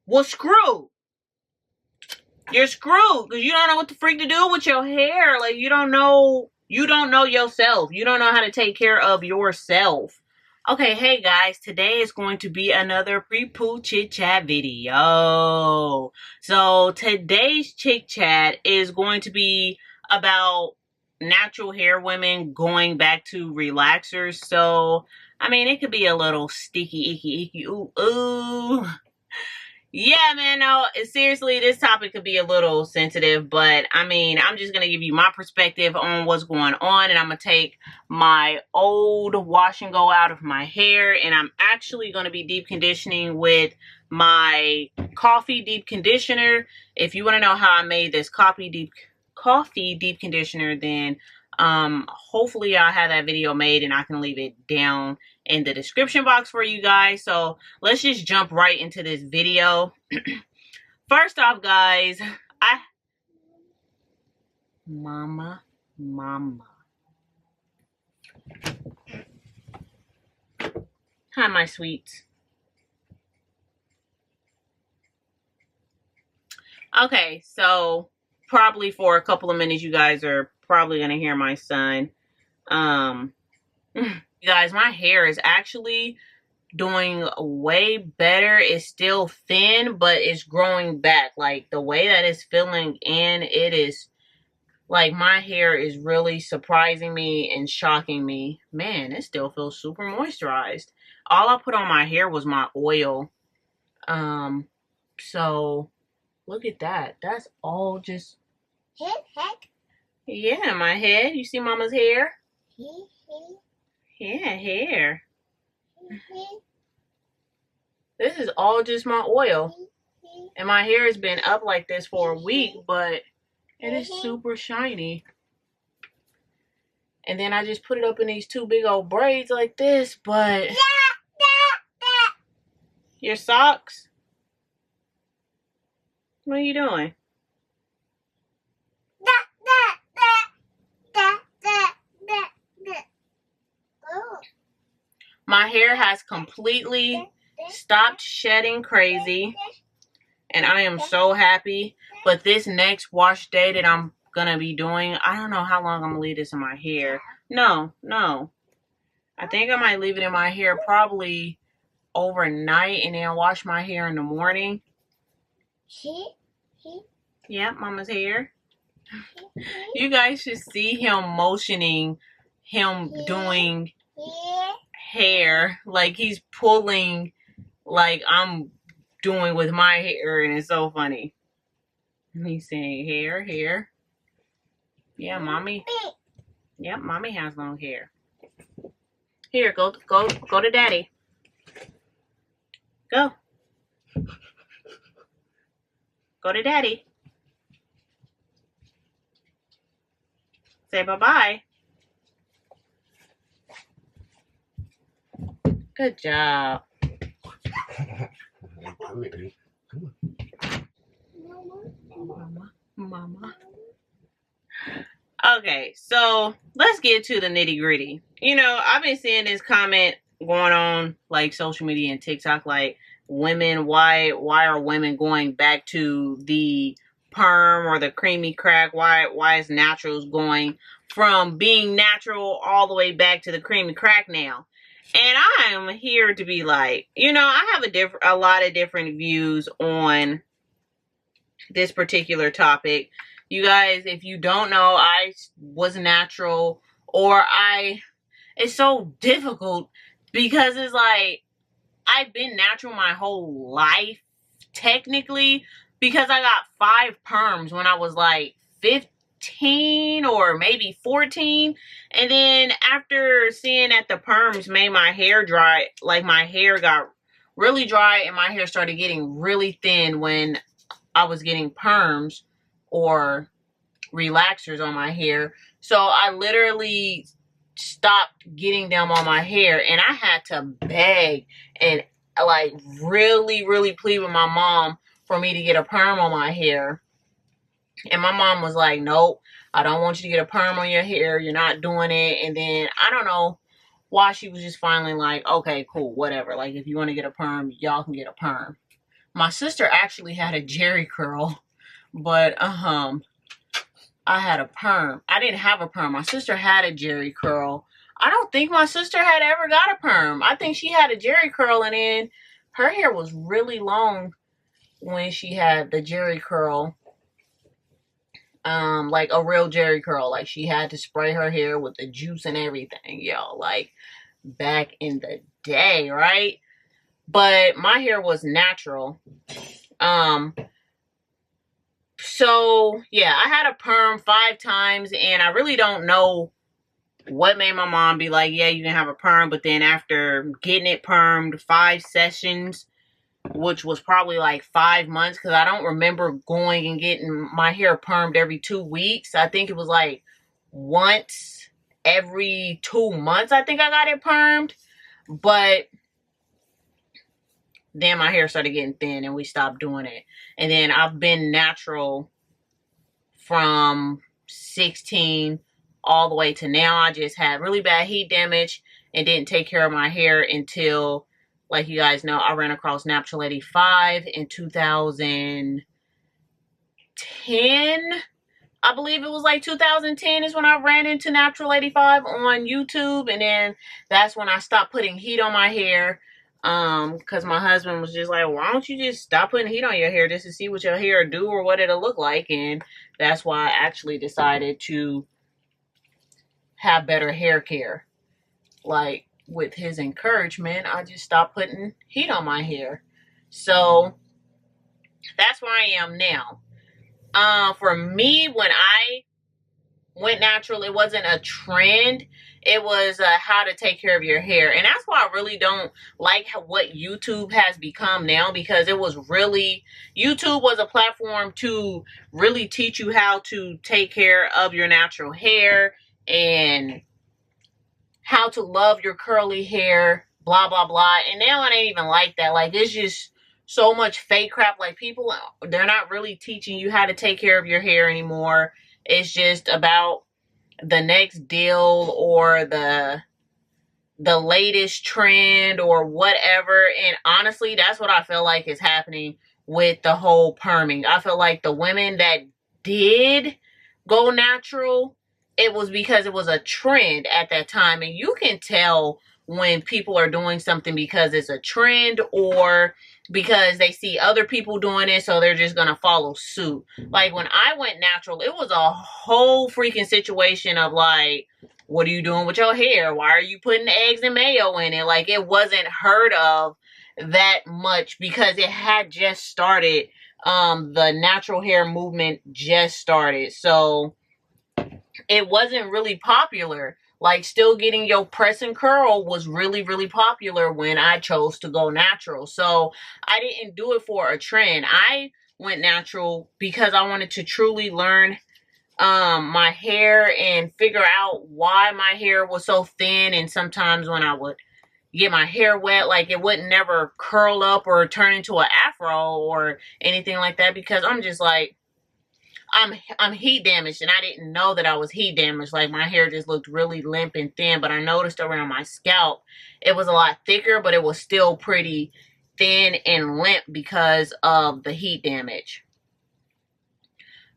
well, screwed. You're screwed because you don't know what the freak to do with your hair. Like, you don't know yourself. You don't know how to take care of yourself. Okay, hey guys, today is going to be another pre-poo chit chat video. So today's chit chat is going to be about natural hair women going back to relaxers. So, I mean, it could be a little sticky, icky, ooh, ooh. Yeah, man, no, seriously, this topic could be a little sensitive, but I mean, I'm just going to give you my perspective on what's going on, and I'm going to take my old wash and go out of my hair, and I'm actually going to be deep conditioning with my coffee deep conditioner. If you want to know how I made this coffee deep conditioner, then hopefully I'll have that video made and I can leave it down in the description box for you guys. So let's just jump right into this video. First off, guys, mama. Hi, my sweets. Okay, so probably for a couple of minutes you guys are probably gonna hear my son. You guys, my hair is actually doing way better. It's still thin, but it's growing back. Like, the way that it's filling in, it is like, my hair is really surprising me and shocking me. Man, it still feels super moisturized. All I put on my hair was my oil. So look at that. That's all just head. Yeah, my head. You see mama's hair? Yeah, hair. This is all just my oil. And my hair has been up like this for a week, but it is super shiny. And then I just put it up in these two big old braids like this, but... Your socks? What are you doing? My hair has completely stopped shedding crazy, and I am so happy. But this next wash day that I'm gonna be doing, I don't know how long I'm gonna leave this in my hair. No. I think I might leave it in my hair probably overnight and then wash my hair in the morning. Yeah, mama's hair. You guys should see him motioning, him doing hair, like he's pulling like I'm doing with my hair, and it's so funny. He's saying hair. Yeah, mommy. Yep, mommy has long hair. Here, go to daddy. Go to daddy. Say bye-bye. Good job. Mama. Okay, so let's get to the nitty-gritty. You know, I've been seeing this comment going on like social media and TikTok, like, women, why are women going back to the perm or the creamy crack? Why is naturals going from being natural all the way back to the creamy crack now? And I'm here to be like, you know, I have a lot of different views on this particular topic. You guys, if you don't know, I was natural, or it's so difficult because it's like, I've been natural my whole life, technically, because I got 5 perms when I was like 15 or maybe 14. And then after seeing that the perms made my hair dry, like my hair got really dry and my hair started getting really thin when I was getting perms or relaxers on my hair. So I literally stopped getting them on my hair, and I had to beg and like really plead with my mom for me to get a perm on my hair. And my mom was like, nope, I don't want you to get a perm on your hair, you're not doing it. And then I don't know why she was just finally like, okay, cool, whatever, like if you want to get a perm, y'all can get a perm. My sister actually had a jerry curl, but I had a perm. I didn't have a perm. My sister had a jerry curl. I don't think my sister had ever got a perm. I think she had a jerry curl, and then her hair was really long when she had the jerry curl. Like a real jerry curl. Like she had to spray her hair with the juice and everything, yo. Like back in the day, right? But my hair was natural. So yeah, I had a perm 5 times, and I really don't know what made my mom be like, yeah, you can have a perm. But then after getting it permed 5 sessions, which was probably like 5 months, because I don't remember going and getting my hair permed every 2 weeks. I think it was like once every 2 months I think I got it permed. But then my hair started getting thin and we stopped doing it. And then I've been natural from 16 all the way to now. I just had really bad heat damage and didn't take care of my hair until, like you guys know, I ran across Natural 85 in 2010. I believe it was like 2010 is when I ran into Natural 85 on YouTube. And then that's when I stopped putting heat on my hair. Because my husband was just like, why don't you just stop putting heat on your hair just to see what your hair do or what it'll look like. And that's why I actually decided to have better hair care. Like, with his encouragement, I just stopped putting heat on my hair. So that's where I am now. For me, when I went natural, it wasn't a trend. It was how to take care of your hair. And that's why I really don't like what YouTube has become now, because it was really, YouTube was a platform to really teach you how to take care of your natural hair and how to love your curly hair, blah, blah, blah. And now it ain't even like that. Like, it's just so much fake crap. Like, people, they're not really teaching you how to take care of your hair anymore. It's just about the next deal or the latest trend or whatever. And honestly, that's what I feel like is happening with the whole perming. I feel like the women that did go natural, it was because it was a trend at that time. And you can tell when people are doing something because it's a trend or because they see other people doing it, so they're just gonna follow suit. Like, when I went natural, it was a whole freaking situation of like, what are you doing with your hair? Why are you putting eggs and mayo in it? Like, it wasn't heard of that much because it had just started. The natural hair movement just started, so it wasn't really popular. Like, still getting your press and curl was really, really popular when I chose to go natural. So I didn't do it for a trend. I went natural because I wanted to truly learn my hair and figure out why my hair was so thin. And sometimes when I would get my hair wet, like, it wouldn't never curl up or turn into an afro or anything like that, because I'm just like, I'm heat damaged, and I didn't know that I was heat damaged. Like, my hair just looked really limp and thin, but I noticed around my scalp it was a lot thicker, but it was still pretty thin and limp because of the heat damage.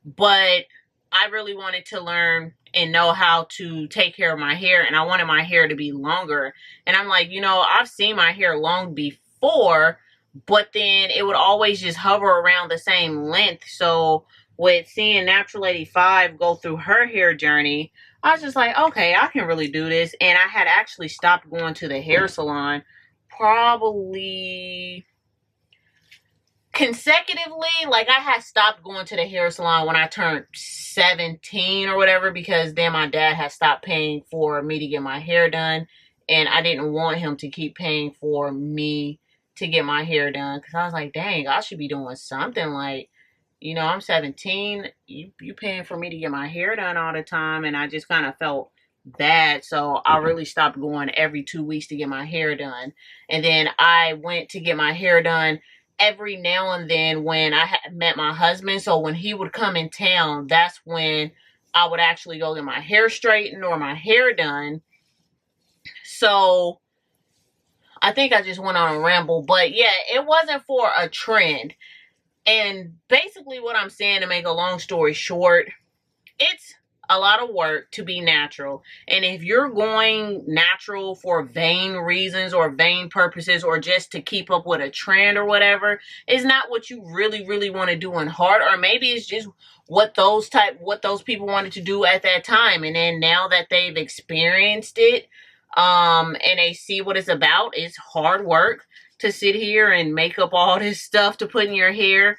But I really wanted to learn and know how to take care of my hair, and I wanted my hair to be longer. And I'm like, you know, I've seen my hair long before, but then it would always just hover around the same length. So with seeing Natural 85 go through her hair journey, I was just like, okay, I can really do this. And I had actually stopped going to the hair salon probably consecutively. Like, I had stopped going to the hair salon when I turned 17 or whatever, because then my dad had stopped paying for me to get my hair done, and I didn't want him to keep paying for me to get my hair done, because I was like, dang, I should be doing something. Like, you know, I'm 17, you paying for me to get my hair done all the time. And I just kind of felt bad. So I really stopped going every 2 weeks to get my hair done. And then I went to get my hair done every now and then when I had met my husband. So when he would come in town, that's when I would actually go get my hair straightened or my hair done. So I think I just went on a ramble, but yeah, it wasn't for a trend. And basically what I'm saying, to make a long story short, it's a lot of work to be natural. And if you're going natural for vain reasons or vain purposes, or just to keep up with a trend or whatever, it's not what you really, really want to do in heart. Or maybe it's just what those people wanted to do at that time. And then now that they've experienced it, and they see what it's about, it's hard work to sit here and make up all this stuff to put in your hair.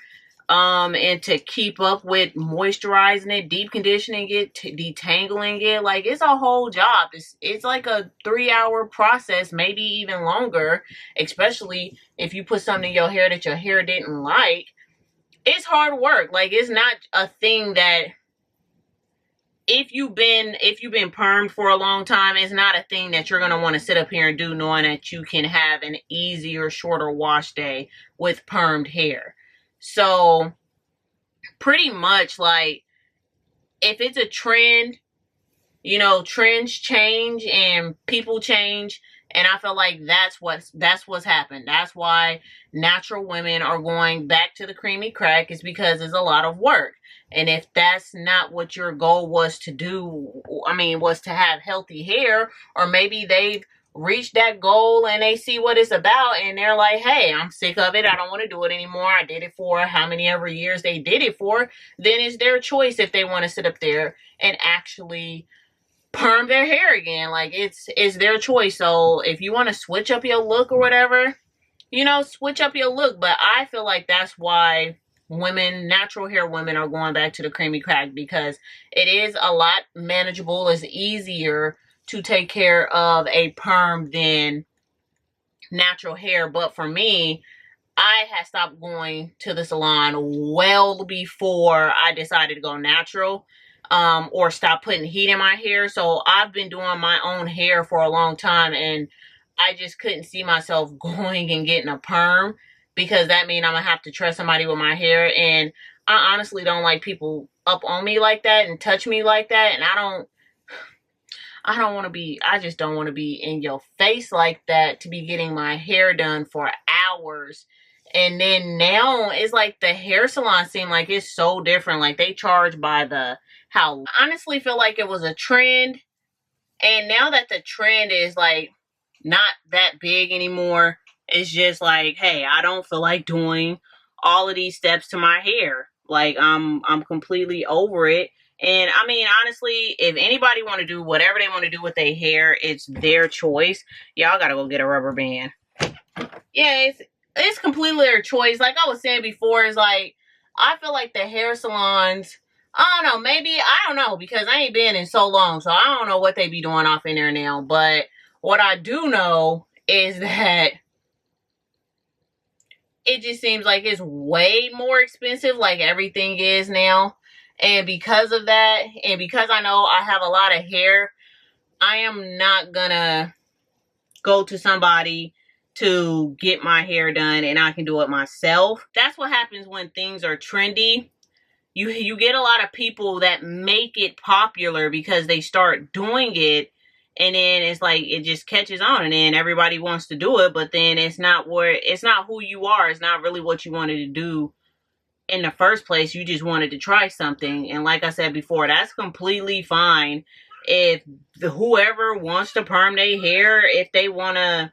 And to keep up with moisturizing it, deep conditioning it, detangling it. Like, it's a whole job. It's like a 3-hour process, maybe even longer, especially if you put something in your hair that your hair didn't like. It's hard work. Like, it's not a thing that, if you've been permed for a long time, it's not a thing that you're going to want to sit up here and do, knowing that you can have an easier, shorter wash day with permed hair. So pretty much, like, if it's a trend, you know, trends change and people change. And I feel like that's what's happened. That's why natural women are going back to the creamy crack, is because it's a lot of work. And if that's not what your goal was to do, was to have healthy hair, or maybe they've reach that goal and they see what it's about and they're like, hey, I'm sick of it, I don't want to do it anymore, I did it for how many ever years they did it for, then it's their choice if they want to sit up there and actually perm their hair again. Like, it's their choice. So if you want to switch up your look or whatever, you know, switch up your look. But I feel like that's why natural hair women are going back to the creamy crack, because it is a lot manageable. It's easier to take care of a perm than natural hair. But for me, I had stopped going to the salon well before I decided to go natural, or stop putting heat in my hair. So I've been doing my own hair for a long time, and I just couldn't see myself going and getting a perm, because that means I'm gonna have to trust somebody with my hair. And I honestly don't like people up on me like that and touch me like that. And I just don't want to be in your face like that, to be getting my hair done for hours. And then now it's like the hair salon seem like it's so different. Like, they charge by the how. I honestly feel like it was a trend. And now that the trend is like not that big anymore, it's just like, hey, I don't feel like doing all of these steps to my hair. Like, I'm completely over it. And I mean, honestly, if anybody want to do whatever they want to do with their hair, it's their choice. Y'all gotta go get a rubber band. Yeah, it's completely their choice. Like I was saying before, is like, I feel like the hair salons, I don't know, maybe, I don't know, because I ain't been in so long, so I don't know what they be doing off in there now. But what I do know is that it just seems like it's way more expensive, like everything is now. And because of that, and because I know I have a lot of hair, I am not gonna go to somebody to get my hair done, and I can do it myself. That's what happens when things are trendy. You get a lot of people that make it popular because they start doing it, and then it's like it just catches on, and then everybody wants to do it, but then it's not who you are. It's not really what you wanted to do in the first place. You just wanted to try something. And like I said before, that's completely fine. If whoever wants to perm their hair, if they want to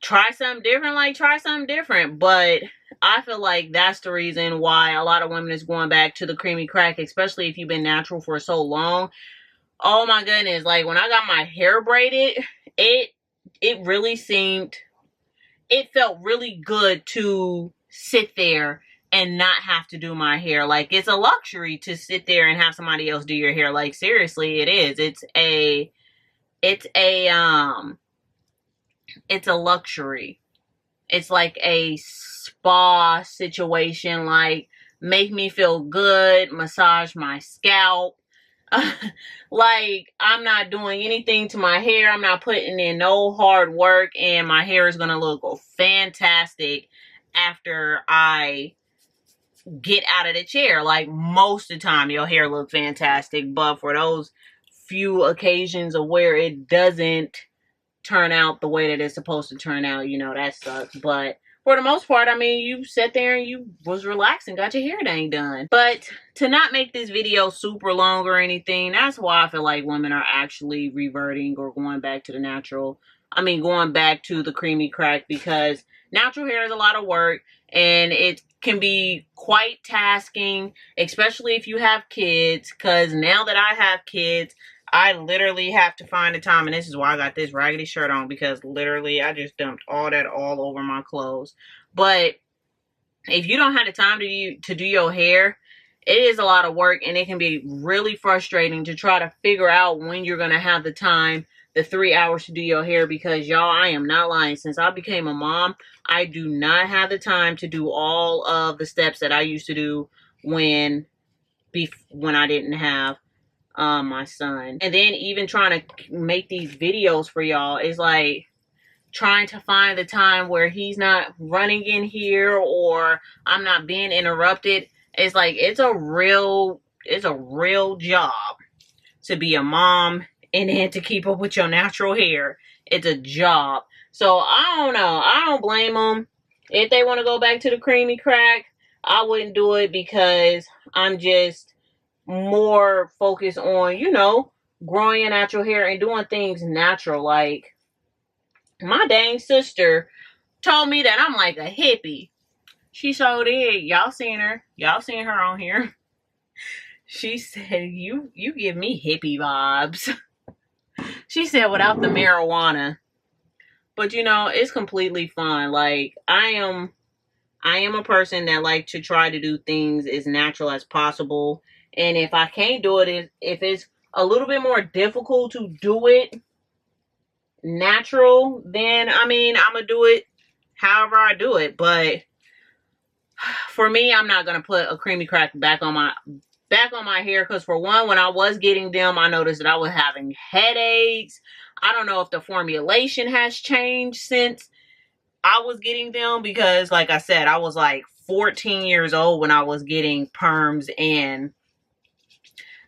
try something different, like, try something different. But I feel like that's the reason why a lot of women is going back to the creamy crack, especially if you've been natural for so long. Oh my goodness, like, when I got my hair braided, it felt really good to sit there and not have to do my hair. Like, it's a luxury to sit there and have somebody else do your hair. Like, seriously, it is. It's a luxury. It's like a spa situation. Like, make me feel good, massage my scalp. Like, I'm not doing anything to my hair. I'm not putting in no hard work, and my hair is gonna look fantastic after I get out of the chair. Like, most of the time your hair looks fantastic, but for those few occasions of where it doesn't turn out the way that it's supposed to turn out, you know, that sucks. But for the most part, I mean, you sat there and you was relaxing, got your hair dang done. But to not make this video super long or anything, that's why I feel like women are actually reverting or going back to the natural. I mean, going back to the creamy crack, because natural hair is a lot of work and it can be quite tasking, especially if you have kids. Because now that I have kids, I literally have to find the time, and this is why I got this raggedy shirt on, because literally I just dumped all that all over my clothes. But if you don't have the time to do your hair, it is a lot of work, and it can be really frustrating to try to figure out when you're going to have the time, the 3 hours to do your hair, because y'all, I am not lying. Since I became a mom, I do not have the time to do all of the steps that I used to do when I didn't have my son. And then even trying to make these videos for y'all is like trying to find the time where he's not running in here or I'm not being interrupted. It's like it's a real job to be a mom and then to keep up with your natural hair. It's a job. So I don't know. I don't blame them. If they want to go back to the creamy crack, I wouldn't do it, because I'm just more focused on, you know, growing your natural hair and doing things natural. Like, my dang sister told me that I'm like a hippie. She so did. Y'all seen her. Y'all seen her on here. She said, you give me hippie vibes. She said, without the marijuana. But, you know, it's completely fine. Like, I am a person that like to try to do things as natural as possible. And if I can't do it, if it's a little bit more difficult to do it natural, then, I mean, I'm going to do it however I do it. But for me, I'm not going to put a creamy crack back on my hair, because for one, when I was getting them, I noticed that I was having headaches. I don't know if the formulation has changed since I was getting them, because like I said, I was like 14 years old when I was getting perms, and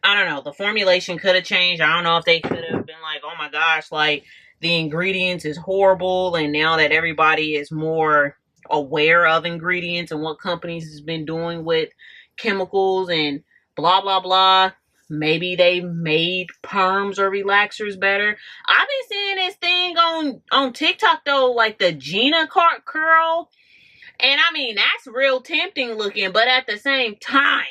I don't know, the formulation could have changed. I don't know if they could have been like, oh my gosh, like the ingredients is horrible, and now that everybody is more aware of ingredients and what companies has been doing with chemicals and blah blah blah, maybe they made perms or relaxers better. I've been seeing this thing on TikTok though, like the Gina curl, and I mean, that's real tempting looking, but at the same time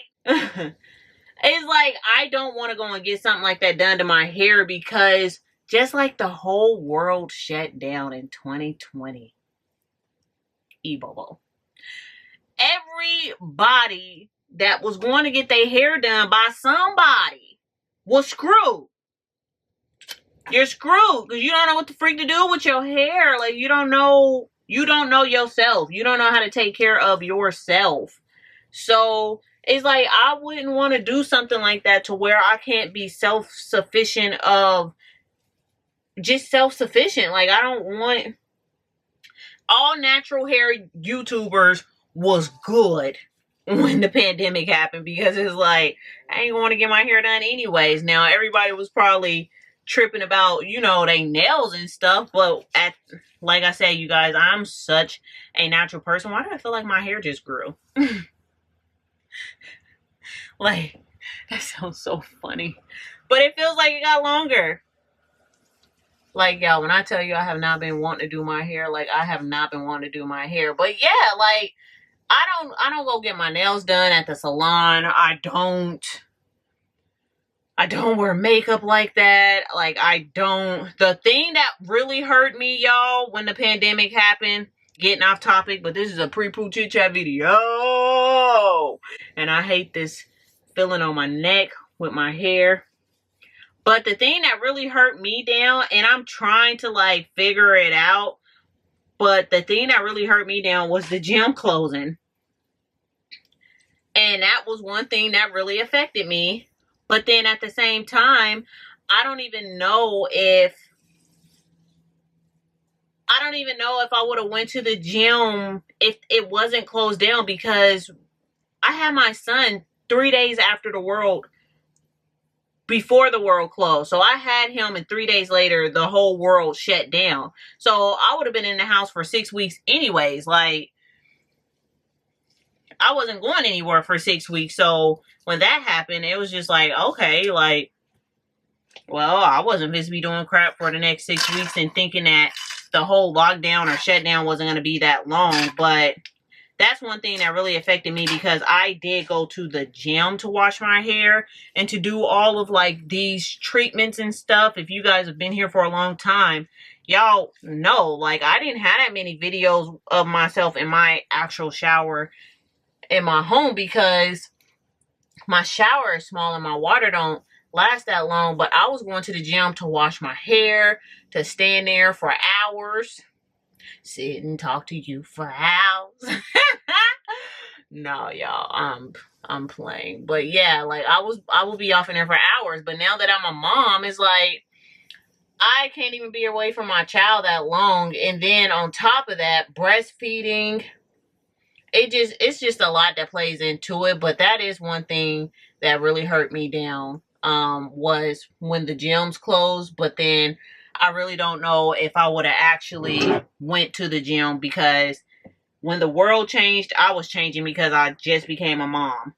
it's like, I don't want to go and get something like that done to my hair, because just like the whole world shut down in 2020, Ebobo, everybody that was going to get their hair done by somebody was screwed. You're screwed, because you don't know what the freak to do with your hair. Like, you don't know yourself. You don't know how to take care of yourself. So it's like, I wouldn't want to do something like that to where I can't be self-sufficient of just self-sufficient. Like, I don't want... All natural hair YouTubers was good when the pandemic happened, because it's like, I ain't going to get my hair done anyways. Now, everybody was probably tripping about, you know, they nails and stuff, but like I said, you guys, I'm such a natural person. Why do I feel like my hair just grew? Like, that sounds so funny, but it feels like it got longer. Like, y'all, when I tell you I have not been wanting to do my hair, like, I have not been wanting to do my hair. But yeah, like, I don't go get my nails done at the salon. I don't wear makeup like that. Like, the thing that really hurt me, y'all, when the pandemic happened, getting off topic, but this is a pre-poo chit chat video, and I hate this feeling on my neck with my hair. But the thing that really hurt me down, and I'm trying to like figure it out, but the thing that really hurt me down was the gym closing. And that was one thing that really affected me. But then at the same time, I don't even know if I would have went to the gym if it wasn't closed down, because I had my son 3 days after the world before the world closed. So I had him, and 3 days later, the whole world shut down. So I would have been in the house for 6 weeks anyways. Like, I wasn't going anywhere for 6 weeks. So when that happened, it was just like, okay, like, well, I wasn't supposed to be doing crap for the next 6 weeks and thinking that the whole lockdown or shutdown wasn't going to be that long. But that's one thing that really affected me, because I did go to the gym to wash my hair and to do all of like these treatments and stuff. If you guys have been here for a long time, y'all know, like, I didn't have that many videos of myself in my actual shower in my home, because my shower is small and my water don't last that long. But I was going to the gym to wash my hair, to stand there for hours, sit and talk to you for hours. No, y'all, I'm playing. But yeah, like, I will be off in there for hours. But now that I'm a mom, it's like, I can't even be away from my child that long. And then on top of that, breastfeeding, it's just a lot that plays into it. But that is one thing that really hurt me down, was when the gyms closed. But then I really don't know if I would have actually went to the gym, because when the world changed, I was changing because I just became a mom.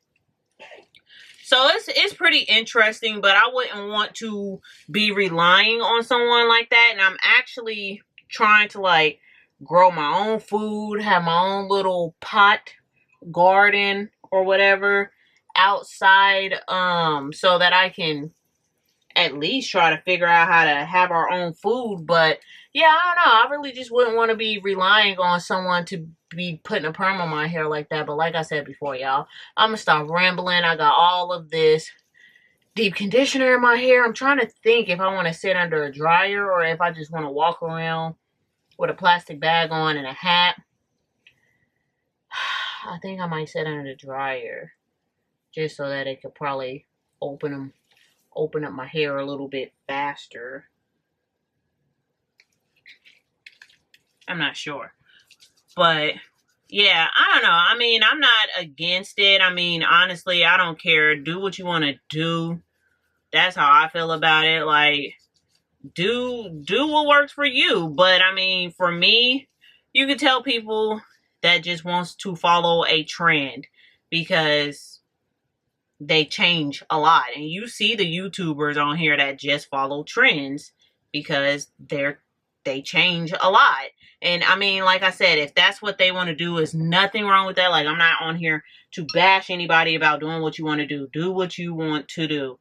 So it's pretty interesting, but I wouldn't want to be relying on someone like that. And I'm actually trying to, like, grow my own food, have my own little pot garden or whatever outside, so that I can at least try to figure out how to have our own food. But yeah, I don't know. I really just wouldn't want to be relying on someone to be putting a perm on my hair like that. But like I said before, y'all, I'm gonna stop rambling. I got all of this deep conditioner in my hair. I'm trying to think if I want to sit under a dryer or if I just want to walk around with a plastic bag on and a hat. I think I might sit under the dryer, just so that it could probably open up my hair a little bit faster. I'm not sure. But yeah, I don't know. I mean, I'm not against it. I mean, honestly, I don't care. Do what you want to do. That's how I feel about it. Like, do what works for you. But I mean, for me, you can tell people that just wants to follow a trend, because they change a lot. And you see the YouTubers on here that just follow trends because they change a lot. And I mean, like I said, if that's what they want to do, is nothing wrong with that. Like, I'm not on here to bash anybody about doing what you want to do. Do what you want to do.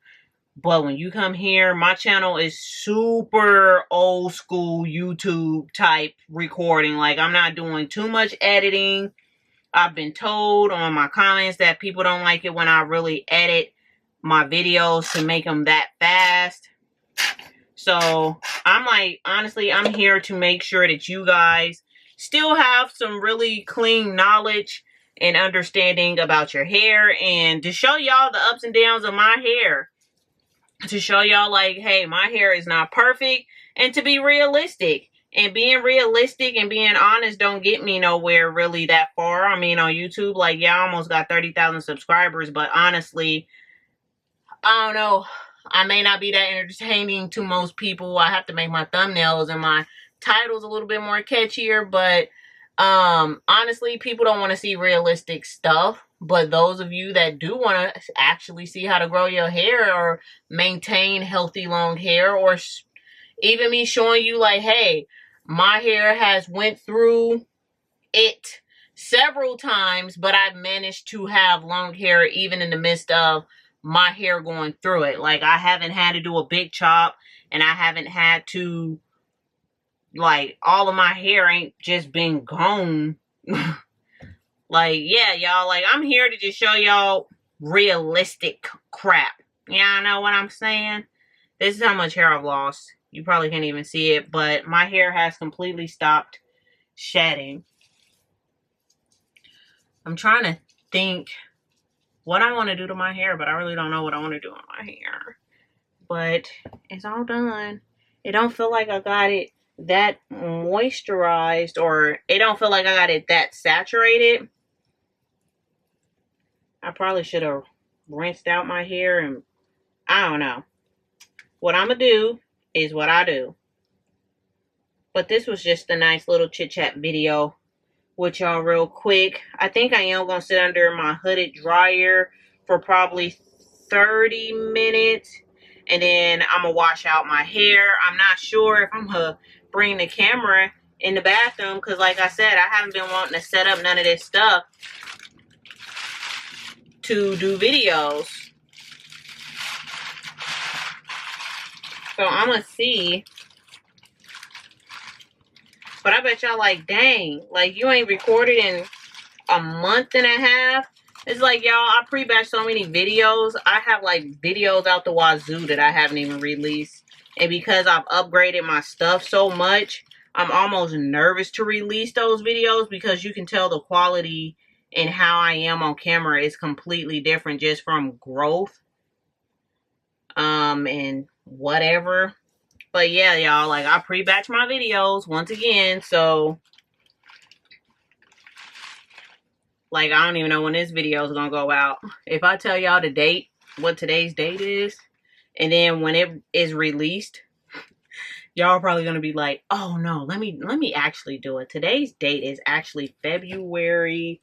But when you come here, my channel is super old school YouTube type recording. Like, I'm not doing too much editing. I've been told on my comments that people don't like it when I really edit my videos to make them that fast. So I'm like, honestly, I'm here to make sure that you guys still have some really clean knowledge and understanding about your hair, and to show y'all the ups and downs of my hair. To show y'all, like, hey, my hair is not perfect, and to be realistic. And being realistic and being honest don't get me nowhere really that far. I mean, on YouTube, like, yeah, I almost got 30,000 subscribers, but honestly, I don't know. I may not be that entertaining to most people. I have to make my thumbnails and my titles a little bit more catchier, but honestly, people don't want to see realistic stuff. But those of you that do want to actually see how to grow your hair or maintain healthy long hair, or even me showing you, like, hey, my hair has went through it several times, but I've managed to have long hair even in the midst of my hair going through it. Like, I haven't had to do a big chop, and I haven't had to, like, all of my hair ain't just been gone. Like, yeah, y'all, like, I'm here to just show y'all realistic crap. Yeah, I know what I'm saying. This is how much hair I've lost. You probably can't even see it, but my hair has completely stopped shedding. I'm trying to think what I want to do to my hair, but I really don't know what I want to do on my hair. But it's all done. It don't feel like I got it that moisturized, or it don't feel like I got it that saturated. I probably should have rinsed out my hair, and I don't know. what I'm going to do is what I do. But this was just a nice little chit chat video with y'all real quick. I think I am going to sit under my hooded dryer for probably 30 minutes. And then I'm going to wash out my hair. I'm not sure if I'm going to bring the camera in the bathroom. Because like I said, I haven't been wanting to set up none of this stuff to do videos. So I'm going to see. But I bet y'all like, dang, like you ain't recorded in a month and a half. It's like, y'all, I pre-batch so many videos. I have like videos out the wazoo that I haven't even released. And because I've upgraded my stuff so much, I'm almost nervous to release those videos because you can tell the quality and how I am on camera is completely different just from growth. And whatever. But yeah, y'all, like I pre-batch my videos once again, so like I don't even know when this video is gonna go out. If I tell y'all the date, what today's date is, and then when it is released, y'all are probably gonna be like, oh no, let me actually do it. Today's date is actually February.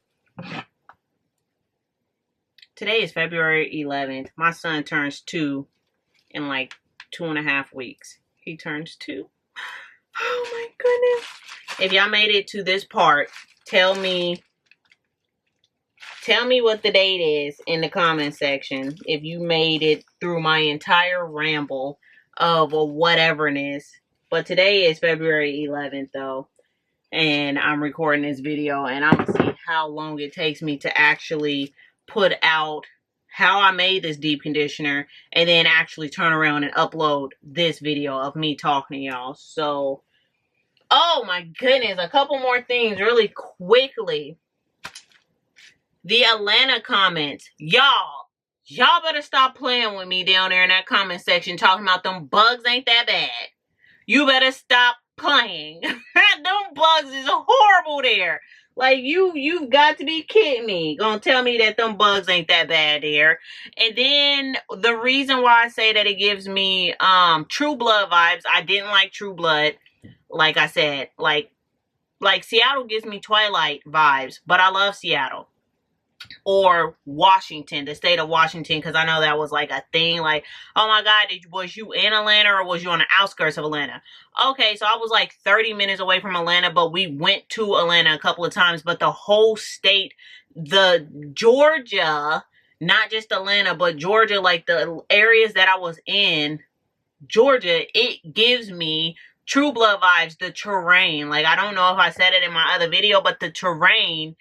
Today is February 11th. My son turns 2 in like 2.5 weeks. He turns 2. Oh my goodness. If y'all made it to this part, tell me what the date is in the comment section. If you made it through my entire ramble of a whateverness. But today is February 11th though. And I'm recording this video and I'm going to see how long it takes me to actually put out how I made this deep conditioner and then actually turn around and upload this video of me talking to y'all. So, oh my goodness, a couple more things really quickly. The Atlanta comments. Y'all better stop playing with me down there in that comment section talking about them bugs ain't that bad. You better stop playing. Them bugs is horrible there. Like, you've got to be kidding me. Gonna tell me that them bugs ain't that bad there. And then, the reason why I say that it gives me, True Blood vibes. I didn't like True Blood. Like I said, like Seattle gives me Twilight vibes. But I love Seattle. Or Washington, the state of Washington, because I know that was like a thing. Like, oh my God, was you in Atlanta or was you on the outskirts of Atlanta? Okay, so I was like 30 minutes away from Atlanta, but we went to Atlanta a couple of times. But the whole state, the Georgia, not just Atlanta, but Georgia, like the areas that I was in, Georgia, it gives me True Blood vibes, the terrain. Like, I don't know if I said it in my other video, but the terrain,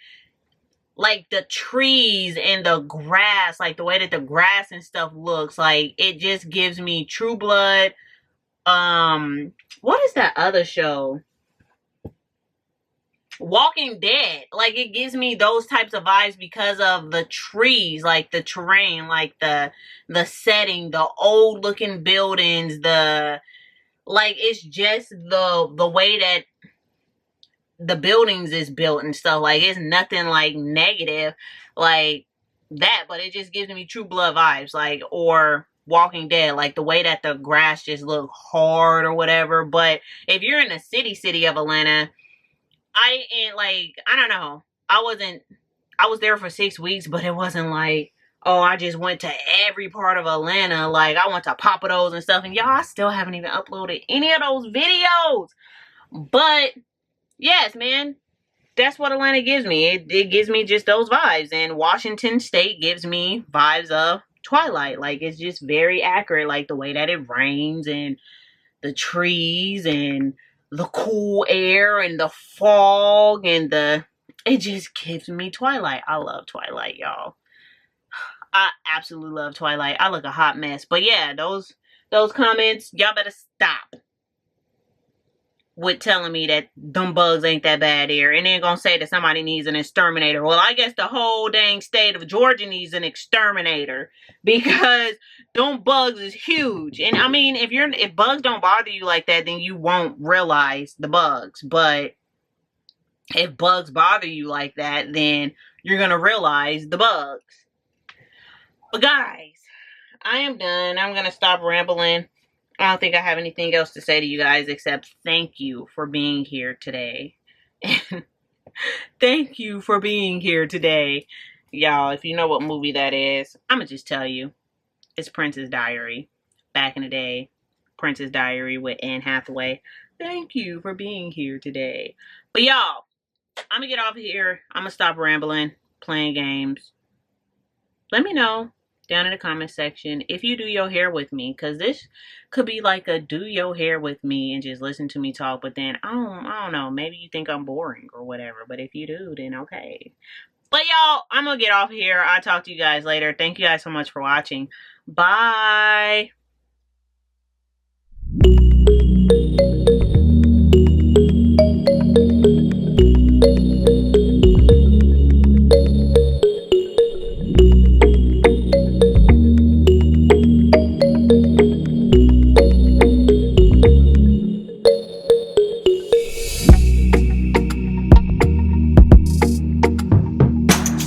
like the trees and the grass, like the way that the grass and stuff looks, like it just gives me True Blood. What is that other show? Walking Dead. Like it gives me those types of vibes because of the trees, like the terrain, like the setting, the old looking buildings, like it's just the way that the buildings is built and stuff. Like it's nothing like negative like that, but it just gives me True Blood vibes, like, or Walking Dead, like the way that the grass just look hard or whatever. But if you're in the city of Atlanta, I don't know, I was there for 6 weeks, but it wasn't like, oh, I just went to every part of Atlanta. Like I went to Papados and stuff, and y'all, I still haven't even uploaded any of those videos. But yes, man, that's what Atlanta gives me. It gives me just those vibes. And Washington State gives me vibes of Twilight. Like, it's just very accurate. Like, the way that it rains and the trees and the cool air and the fog and it just gives me Twilight. I love Twilight, y'all. I absolutely love Twilight. I look a hot mess. But yeah, those comments, y'all better stop with telling me that them bugs ain't that bad here, and then gonna say that somebody needs an exterminator. Well, I guess the whole dang state of Georgia needs an exterminator because them bugs is huge. And I mean, if bugs don't bother you like that, then you won't realize the bugs. But if bugs bother you like that, then you're gonna realize the bugs. But guys, I am done. I'm gonna stop rambling. I don't think I have anything else to say to you guys except thank you for being here today. Thank you for being here today. Y'all, if you know what movie that is, I'm going to just tell you. It's Princess Diary. Back in the day, Princess Diary with Anne Hathaway. Thank you for being here today. But y'all, I'm going to get off of here. I'm going to stop rambling, playing games. Let me know down in the comment section if you do your hair with me, because this could be like a do your hair with me and just listen to me talk. But then I don't know, maybe you think I'm boring or whatever, but if you do, then okay. But y'all, I'm gonna get off here. I'll talk to you guys later. Thank you guys so much for watching. Bye.